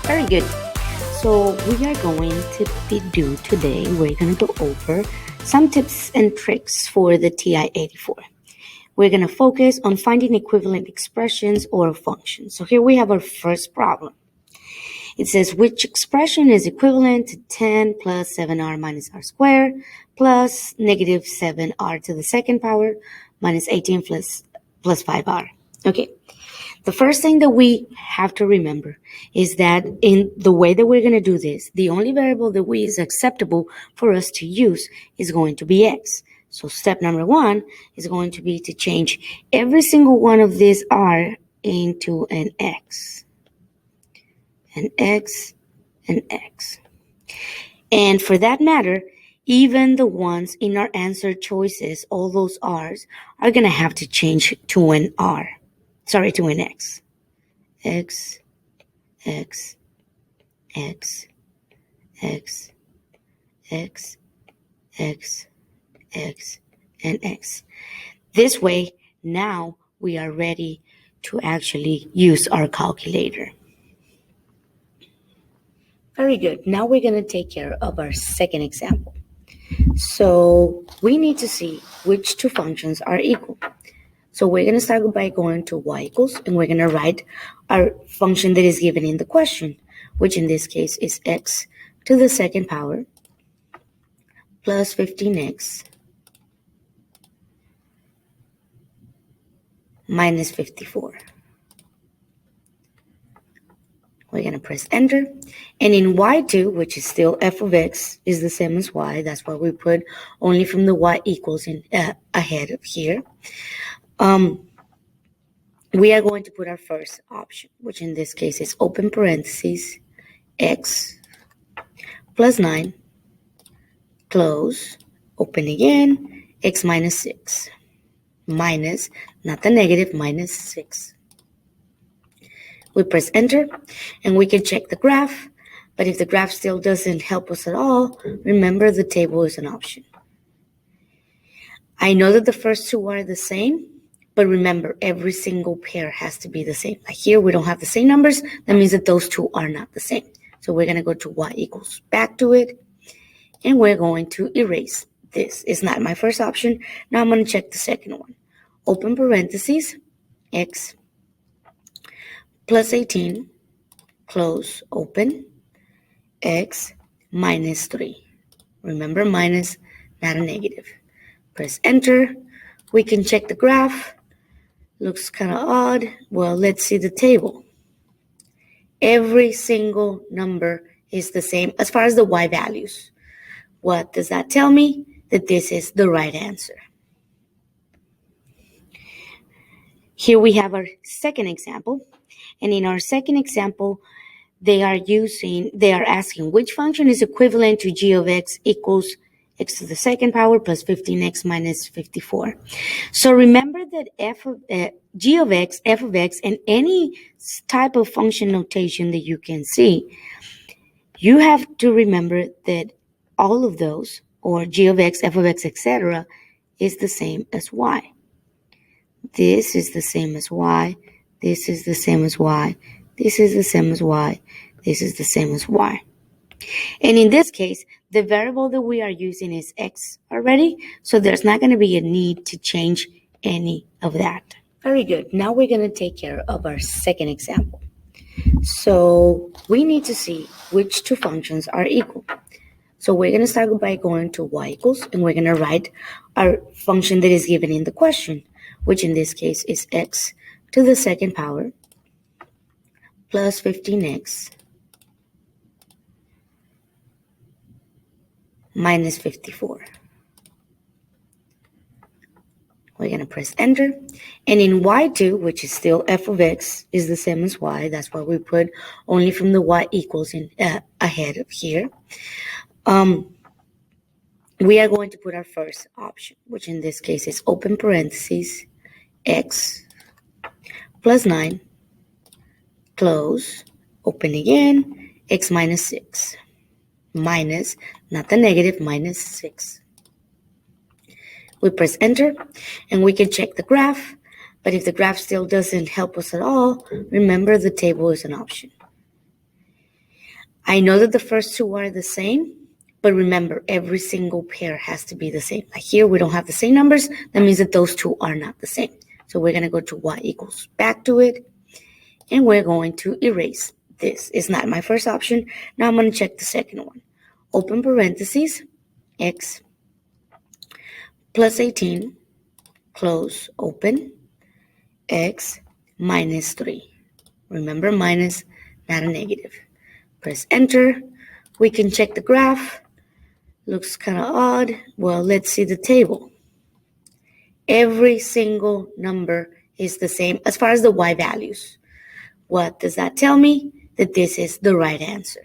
Very good. So we are going to we're going to go over some tips and tricks for the TI-84. We're going to focus on finding equivalent expressions or functions. So here we have our first problem. It says which expression is equivalent to 10 plus 7r minus r squared plus negative 7r to the second power minus 18 plus 5r. Okay. The first thing that we have to remember is that in the way that we're going to do this, the only variable that is acceptable for us to use is going to be x. So step number one is going to be to change every single one of these r into an x. An x, an x. And for that matter, even the ones in our answer choices, all those r's, are going to have to change to an r. Sorry, to an x. X, X, X, X, X, X, X, and X. This way, now we are ready to actually use our calculator. Very good. Now we're going to take care of our second example. So we need to see which two functions are equal. So we're going to start by going to y equals, and we're going to write our function that is given in the question, which in this case is x to the second power plus 15x minus 54. We're going to press enter. And in y2, which is still f of x, is the same as y. That's why we put only from the y equals in ahead of here. We are going to put our first option, which in this case is open parentheses, x plus 9, close, open again, x minus 6, minus, not the negative, minus 6. We press enter, and we can check the graph, but if the graph still doesn't help us at all, remember the table is an option. I know that the first two are the same, but remember, every single pair has to be the same. Like here, we don't have the same numbers. That means that those two are not the same. So we're going to go to y equals, back to it, and we're going to erase this. It's not my first option. Now I'm going to check the second one. Open parentheses, x plus 18, close, open, x minus 3. Remember, minus, not a negative. Press enter. We can check the graph. Looks kind of odd. Well, let's see the table. Every single number is the same as far as the y values. What does that tell me? That this is the right answer. Here we have our second example. And in our second example, they are asking which function is equivalent to g of x equals x to the second power plus 15x minus 54. So remember that g of x, f of x, and any type of function notation that you can see, you have to remember that all of those, or g of x, f of x, etc., is the same as y. This is the same as y. This is the same as y. This is the same as y. This is the same as y. And in this case, the variable that we are using is x already, so there's not going to be a need to change any of that. Very good. Now we're going to take care of our second example. So we need to see which two functions are equal. So we're going to start by going to y equals, and we're going to write our function that is given in the question, which in this case is x to the second power plus 15x minus 54. We're going to press enter. And in y2, which is still f of x, is the same as y. That's why we put only from the y equals in ahead of here. We are going to put our first option, which in this case is open parentheses, x plus 9, close, open again, x minus 6, minus, not the negative, minus 6. We press enter, and we can check the graph, but if the graph still doesn't help us at all, remember the table is an option. I know that the first two are the same, but remember, every single pair has to be the same. Like here, we don't have the same numbers. That means that those two are not the same. So we're going to go to y equals back to it, and we're going to erase. This is not my first option. Now I'm going to check the second one. Open parentheses, x plus 18, close, open, x minus 3. Remember, minus, not a negative. Press enter. We can check the graph. Looks kind of odd. Well, let's see the table. Every single number is the same as far as the y values. What does that tell me? That this is the right answer.